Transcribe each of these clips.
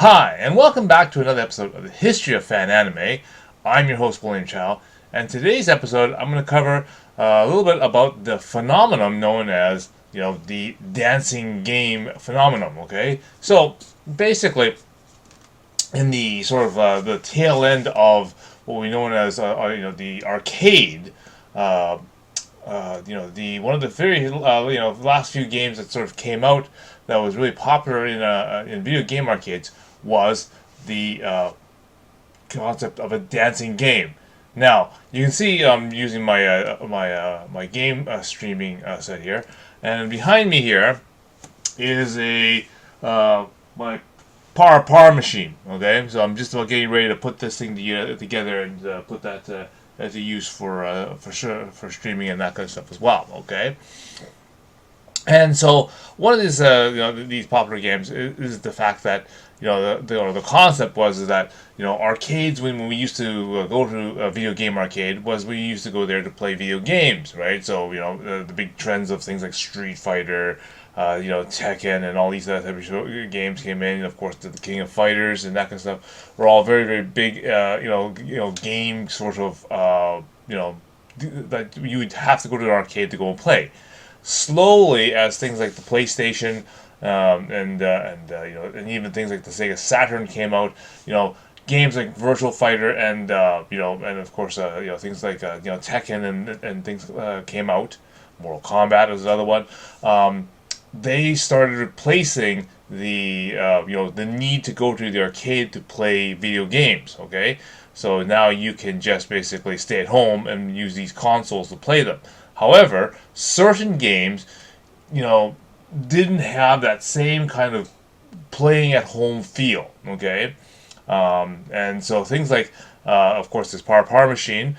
Hi, and welcome back to another episode of the History of Fan Anime. I'm your host, William Chow, and today's episode I'm going to cover a little bit about the phenomenon known as, the dancing game phenomenon. Okay, so basically, in the sort of the tail end of what we know as, the arcade. Uh, the one of the very last few games that sort of came out that was really popular in video game arcades was the concept of a dancing game. Now you can see I'm using my game streaming set here, and behind me here is a my par machine. Okay, so I'm just about getting ready to put this thing together and put that to use for sure for streaming and that kind of stuff as well. Okay, and so one of these these popular games is the fact that the concept was that arcades, when we used to go to a video game arcade, was we used to go there to play video games, right? So the big trends of things like Street Fighter, Tekken, and all these other type of games came in. And of course, the King of Fighters and that kind of stuff were all very very big game sort of that you would have to go to an arcade to go and play. Slowly, as things like the PlayStation and even things like the Sega Saturn came out, games like Virtual Fighter and and of course things like Tekken and things came out. Mortal Kombat was another one. They started replacing the need to go to the arcade to play video games. Okay, so now you can just basically stay at home and use these consoles to play them. However, certain games, didn't have that same kind of playing at home feel. Okay, and so things like, of course, this Par Machine,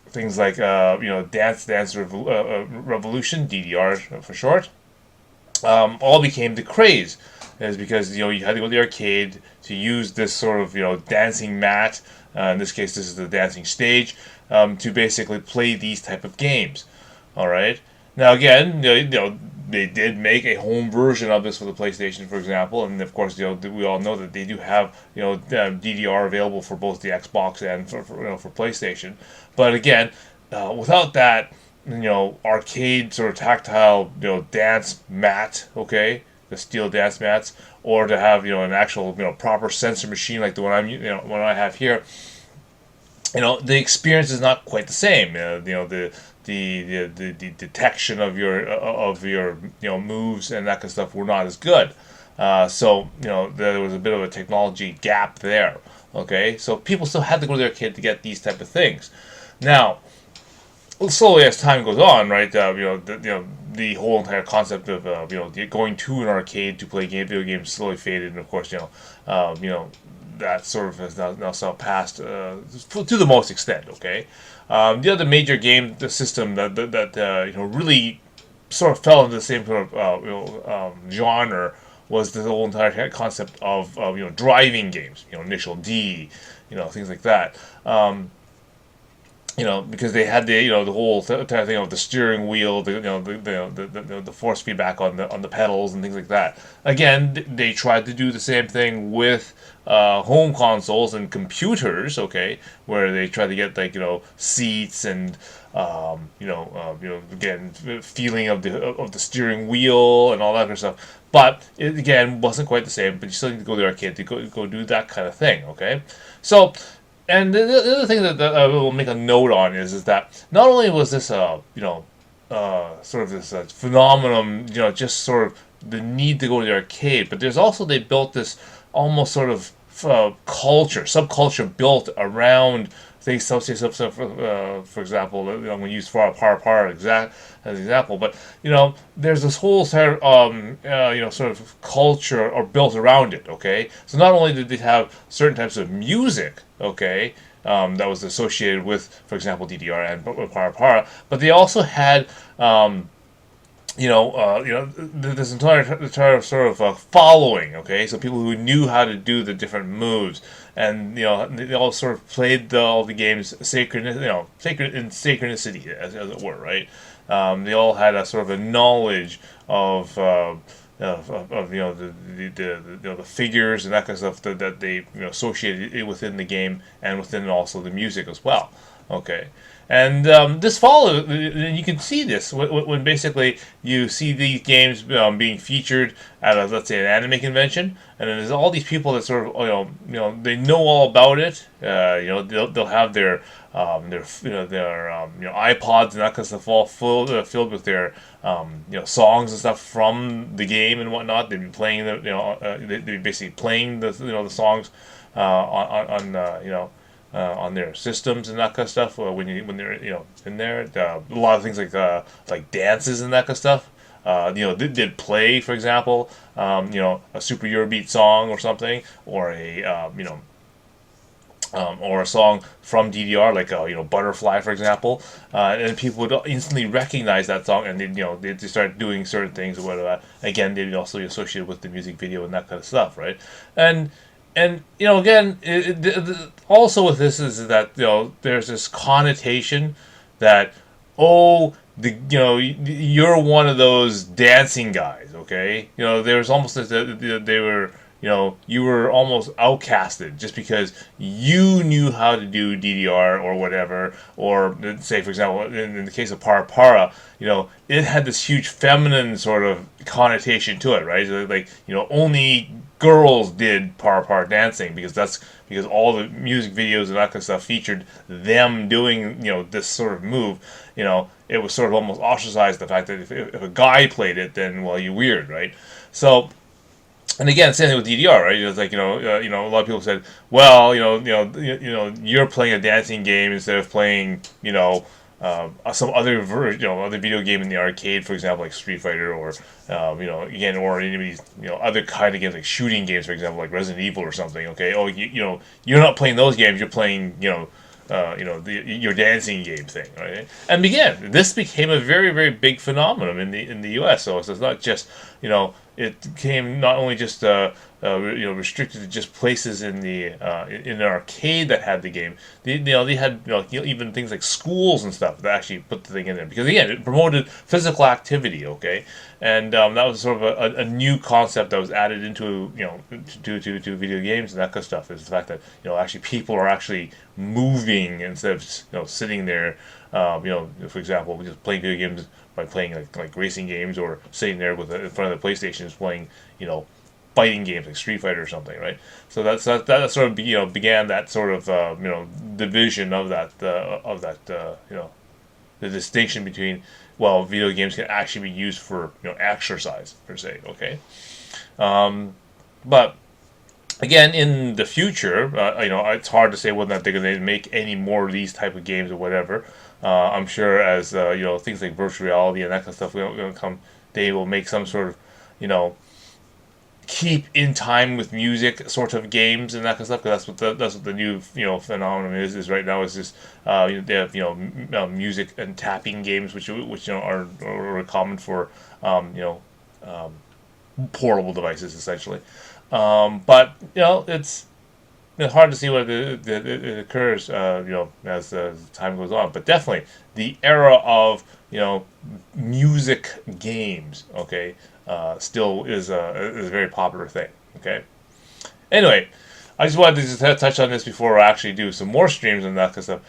things like Dance Revolution, DDR for short, all became the craze. Is because you had to go to the arcade to use this sort of dancing mat. In this case, this is the dancing stage, to basically play these type of games. All right. Now again, they did make a home version of this for the PlayStation, for example, and of course, we all know that they do have DDR available for both the Xbox and for PlayStation. But again, without that, arcade sort of tactile dance mat, okay, the steel dance mats, or to have an actual proper sensor machine like the one one I have here. The experience is not quite the same. The detection of your moves and that kind of stuff were not as good. So there was a bit of a technology gap there. Okay, so people still had to go to their arcade to get these type of things. Now, slowly as time goes on, right? The whole entire concept of going to an arcade to play video games slowly faded, and of course, that sort of has now passed to the most extent. Okay, the other major game system that really sort of fell into the same sort of genre was the whole entire concept of driving games. Initial D, things like that. Because they had the whole entire thing of the steering wheel, the force feedback on the pedals and things like that. Again, they tried to do the same thing with home consoles and computers, okay, where they tried to get seats and again, feeling of the steering wheel and all that kind of stuff. But it again wasn't quite the same. But you still need to go to the arcade to go do that kind of thing, okay? So. And the other thing that I will make a note on is that not only was this sort of this phenomenon, just sort of the need to go to the arcade, but there's also they built this almost sort of subculture built around things. For example, I'm going to use Par as an example, but there's this whole sort of culture or built around it. Okay, so not only did they have certain types of music, okay, that was associated with, for example, DDR and Par, but they also had this entire sort of following. Okay, so people who knew how to do the different moves, and they all sort of played all the games sacred in synchronicity, as it were, right? They all had a sort of a knowledge of of the figures and that kind of stuff that they associated it within the game and within also the music as well. Okay, and this follows. You can see this when basically you see these games being featured at a, let's say, an anime convention, and then there's all these people that sort of they know all about it. They'll have their iPods and that kind of stuff all filled with their songs and stuff from the game and whatnot. They'd be playing they'd be basically playing the songs on their systems and that kind of stuff. When they're in there, a lot of things like dances and that kind of stuff. Did play, for example, a Super Eurobeat song or something, or or a song from DDR, like Butterfly, for example, and people would instantly recognize that song, and they start doing certain things or whatever. Again, they'd also be associated with the music video and that kind of stuff, right? And again, also with this is that there's this connotation that, oh, you're one of those dancing guys, okay? There was almost this, they were you were almost outcasted just because you knew how to do DDR or whatever. Or say, for example, in the case of Para Para, it had this huge feminine sort of connotation to it, right? Like, only girls did Para Para dancing because all the music videos and that kind of stuff featured them doing this sort of move. It was sort of almost ostracized, the fact that if a guy played it, then, well, you're weird, right? So, and again, same thing with DDR, right? It's like a lot of people said, well, you're playing a dancing game instead of playing, some other other video game in the arcade, for example, like Street Fighter, or again, or any of these other kind of games like shooting games, for example, like Resident Evil or something. Okay, oh, you're not playing those games, you're playing your dancing game thing, right? And again, this became a very, very big phenomenon in the U.S. So it's not just it became not only just restricted to just places in an arcade that had the game. They had even things like schools and stuff that actually put the thing in there, because again, it promoted physical activity. Okay, and that was sort of a new concept that was added into to video games and that kind of stuff. Is the fact that actually people are actually moving instead of sitting there. For example, just playing video games by playing like racing games, or sitting there in front of the PlayStation playing fighting games like Street Fighter or something, right? So that sort of began that sort of division of the distinction between, well, video games can actually be used for exercise per se, okay? But again, in the future, it's hard to say whether or not they're going to make any more of these type of games or whatever. I'm sure as things like virtual reality and that kind of stuff will come, they will make some sort of keep in time with music sort of games and that kind of stuff. Because that's what the new phenomenon is right now. Is just they have music and tapping games, which are common for portable devices essentially. But it's hard to see what it occurs, as time goes on. But definitely, the era of music games, okay, still is a very popular thing. Okay. Anyway, I just wanted to just touch on this before I actually do some more streams and that kind of stuff,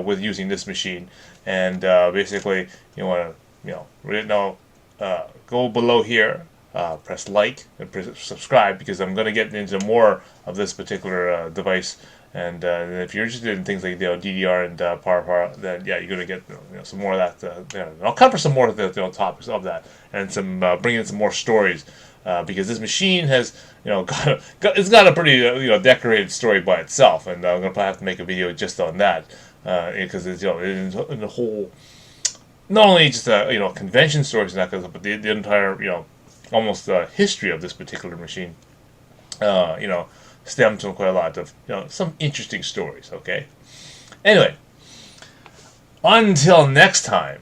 with using this machine. And basically, you want to, go below here. Press like and press subscribe, because I'm going to get into more of this particular device. And if you're interested in things like DDR and Para, then yeah, you're going to get some more of that. And I'll cover some more of the topics of that, and bring in some more stories, because this machine has it's got a pretty decorated story by itself, and I'm going to probably have to make a video just on that, because it's in the whole, not only just convention stories and that kind of stuff, but the entire almost the history of this particular machine, stems from quite a lot of, some interesting stories, okay? Anyway, until next time,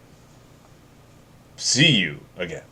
see you again.